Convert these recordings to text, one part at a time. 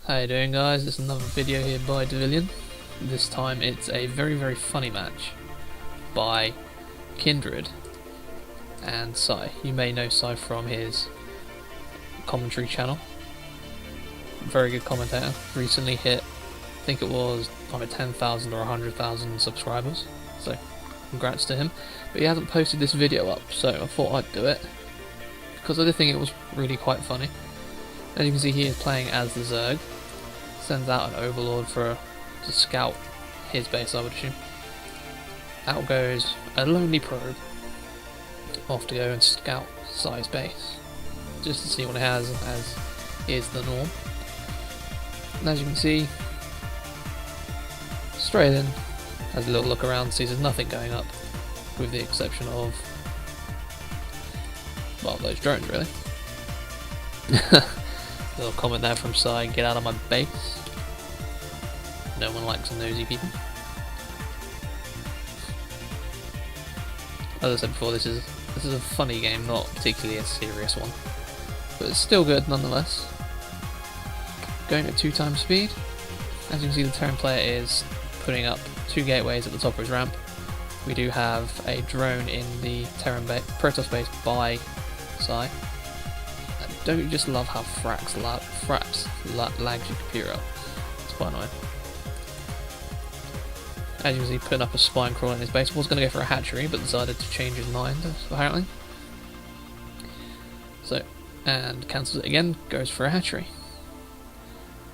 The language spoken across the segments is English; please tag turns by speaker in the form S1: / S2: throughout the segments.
S1: How you doing, guys? This is another video here by Devilion. This time it's a very funny match by Kindred and PsY. You may know PsY from his commentary channel. Very good commentator. Recently hit, I think it was either 10,000 or 100,000 subscribers. So congrats to him. But he hasn't posted this video up, so I thought I'd do it because I did think it was really quite funny. As you can see, he is playing as the Zerg. Sends out an overlord to scout his base, I would assume. Out goes a lonely probe off to go and scout PsY's base, just to see what it has, as is the norm. And as you can see, straight in, has a little look around, sees there's nothing going up, with the exception of, well, those drones really. Little comment there from PsY, get out of my base. No one likes nosy people. As I said before, this is a funny game, not particularly a serious one. But it's still good nonetheless. Going at 2 times speed. As you can see, the Terran player is putting up 2 gateways at the top of his ramp. We do have a drone in the Terran Protoss base by PsY. Don't you just love how fraps lags your computer up? It's quite annoying. As you can see, putting up a spine crawler in his base. Was going to go for a hatchery, but decided to change his mind, apparently. So, and cancels it again, goes for a hatchery.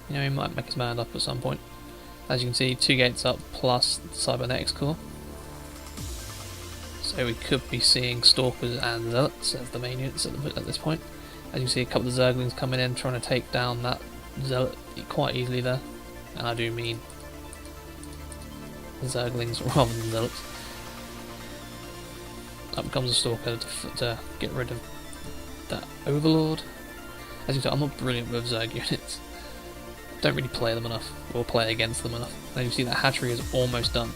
S1: You know, he might make his mind up at some point. As you can see, 2 gates up, plus the cybernetics core. So we could be seeing Stalkers and Zealots as the main units at this point. As you can see, a couple of Zerglings coming in, trying to take down that Zealot quite easily there. And I do mean Zerglings rather than Zealots. Up comes a Stalker to get rid of that Overlord. As you can see, I'm not brilliant with Zerg units. Don't really play them enough, or play against them enough. As you can see, that hatchery is almost done.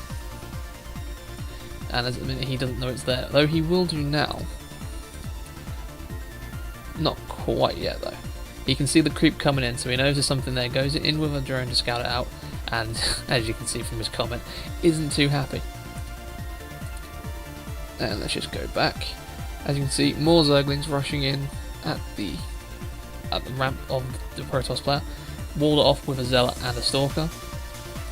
S1: And as a minute, he doesn't know it's there, though he will do now. Not quite yet though. He can see the creep coming in, so he knows there's something there, goes in with a drone to scout it out, and as you can see from his comment, isn't too happy. And let's just go back. As you can see, more Zerglings rushing in at the ramp of the Protoss player. Walled it off with a Zealot and a Stalker,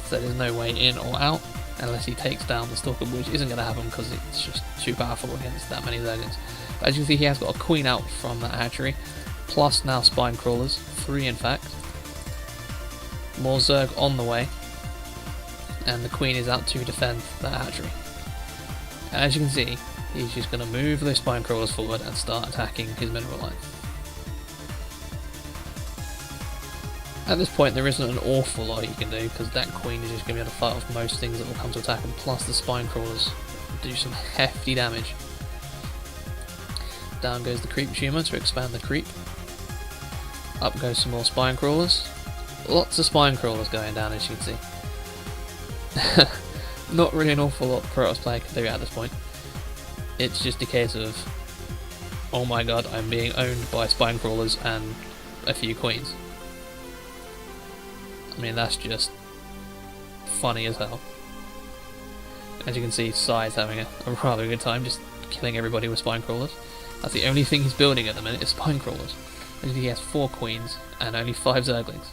S1: so there's no way in or out unless he takes down the Stalker, which isn't going to happen because it's just too powerful against that many Zerglings. But as you can see, he has got a Queen out from that hatchery, plus now Spine Crawlers, 3 in fact. More Zerg on the way, and the Queen is out to defend that hatchery. And as you can see, he's just going to move those Spine Crawlers forward and start attacking his mineral line. At this point, there isn't an awful lot he can do, because that Queen is just going to be able to fight off most things that will come to attack him, plus the Spine Crawlers do some hefty damage. Down goes the Creep Tumor to expand the creep. Up goes some more Spine Crawlers. Lots of Spine Crawlers going down, as you can see. Not really an awful lot the Protoss player can do at this point. It's just a case of, oh my god, I'm being owned by Spine Crawlers and a few Queens. I mean, that's just funny as hell. As you can see, PsY's having a rather good time just killing everybody with Spine Crawlers. That's the only thing he's building at the minute, is Spine Crawlers. And he has 4 Queens and only 5 Zerglings.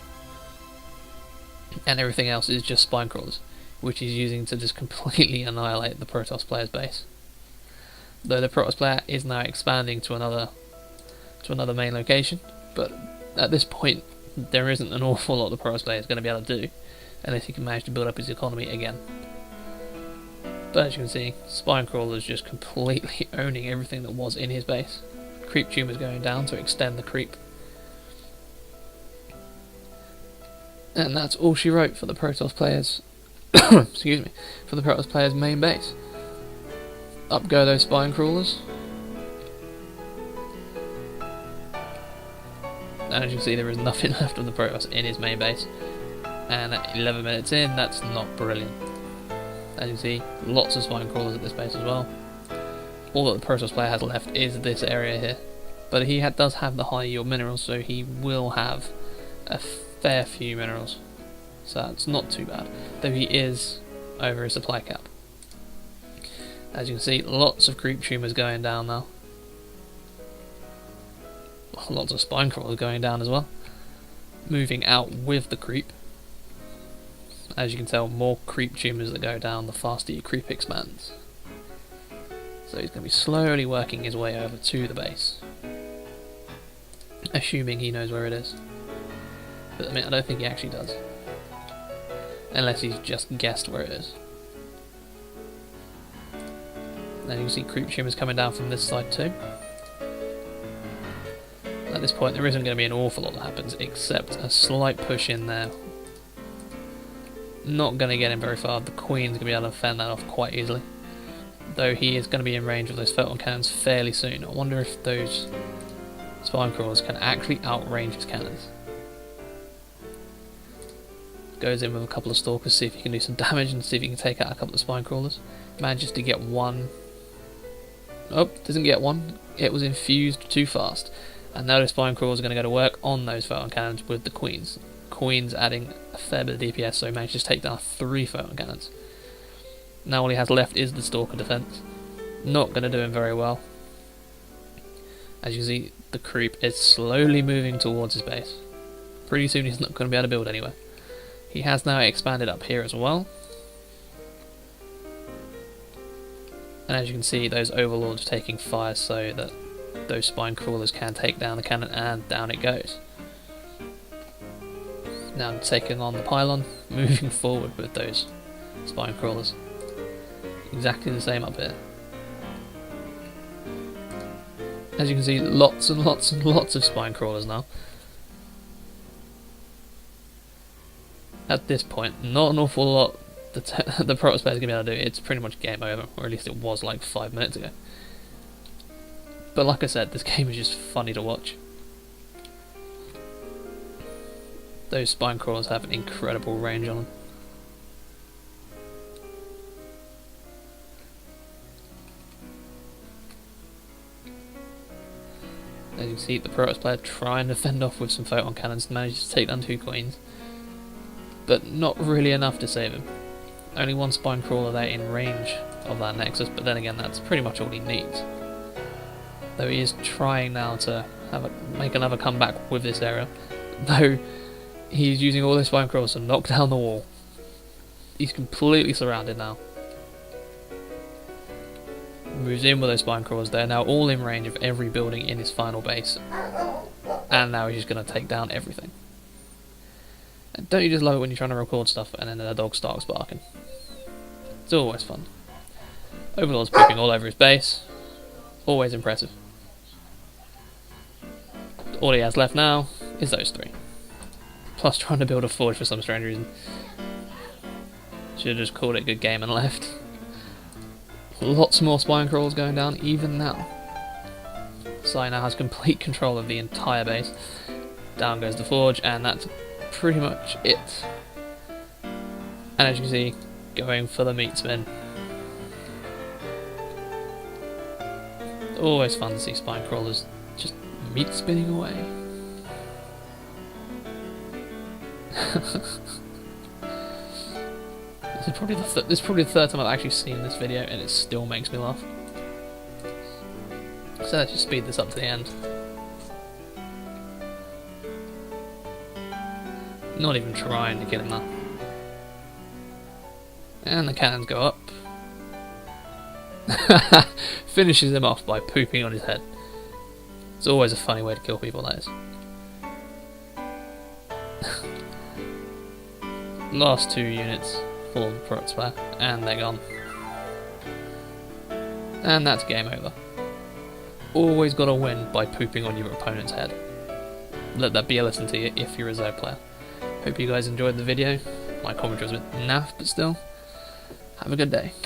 S1: And everything else is just Spine Crawlers, which he's using to just completely annihilate the Protoss player's base. Though the Protoss player is now expanding to another main location, but at this point there isn't an awful lot the Protoss player is going to be able to do unless he can manage to build up his economy again. But as you can see, Spine Crawler's just completely owning everything that was in his base. Creep Tumor's going down to extend the creep. And that's all she wrote for the Protoss players excuse me, for the Protoss player's main base. Up go those Spine Crawlers. And as you can see, there is nothing left of the Protoss in his main base. And at 11 minutes in, that's not brilliant. As you can see, lots of Spine Crawlers at this base as well. All that the Protoss player has left is this area here. But he does have the high yield minerals, so he will have fair few minerals, so that's not too bad, though he is over his supply cap. As you can see, lots of creep tumors going down now. Lots of spine crawlers going down as well. Moving out with the creep. As you can tell, more creep tumors that go down, the faster your creep expands. So he's going to be slowly working his way over to the base. Assuming he knows where it is. But I mean, I don't think he actually does. Unless he's just guessed where it is. Then you can see creep tumors coming down from this side too. At this point there isn't going to be an awful lot that happens, except a slight push in there. Not going to get him very far. The Queen's going to be able to fend that off quite easily. Though he is going to be in range of those photon cannons fairly soon. I wonder if those spine crawlers can actually outrange his cannons. Goes in with a couple of stalkers, see if he can do some damage and see if he can take out a couple of spine crawlers. Manages to get one. Oh, doesn't get one. It was infused too fast. And now the spine crawlers are going to go to work on those photon cannons with the Queens. Queen's adding a fair bit of DPS, so he manages to take down 3 photon cannons. Now all he has left is the stalker defense. Not going to do him very well. As you can see, the creep is slowly moving towards his base. Pretty soon he's not going to be able to build anywhere. He has now expanded up here as well. And as you can see, those overlords are taking fire so that those spine crawlers can take down the cannon, and down it goes. Now taking on the pylon, moving forward with those spine crawlers. Exactly the same up here. As you can see, lots and lots and lots of spine crawlers now. At this point, not an awful lot the Protoss player is going to be able to do. It's pretty much game over, or at least it was like 5 minutes ago. But like I said, this game is just funny to watch. Those spine crawlers have an incredible range on them. As you can see, the Protoss player trying to fend off with some photon cannons, manages to take down 2 Queens. But not really enough to save him. Only 1 spine crawler there in range of that nexus, but then again that's pretty much all he needs. Though he is trying now to make another comeback with this area, though he's using all those spine crawlers to knock down the wall. He's completely surrounded now. Moves in with those spine crawlers. They're now all in range of every building in his final base, and now he's just going to take down everything. And don't you just love it when you're trying to record stuff and then the dog starts barking? It's always fun. Overlord's pooping all over his base. Always impressive. All he has left now is those 3. Plus trying to build a forge for some strange reason. Should have just called it a good game and left. Lots more spine crawls going down even now. PsY now has complete control of the entire base. Down goes the forge, and that's pretty much it. And as you can see, going for the meat spin. Always fun to see spine crawlers just meat spinning away. This is probably the 3rd time I've actually seen this video, and it still makes me laugh. So let's just speed this up to the end. Not even trying to kill him now. And the cannons go up. Finishes him off by pooping on his head. It's always a funny way to kill people, that is. Last 2 units for the Protoss player, and they're gone. And that's game over. Always gotta win by pooping on your opponent's head. Let that be a lesson to you if you're a Zerg player. Hope you guys enjoyed the video. My commentary was a bit naff, but still, have a good day.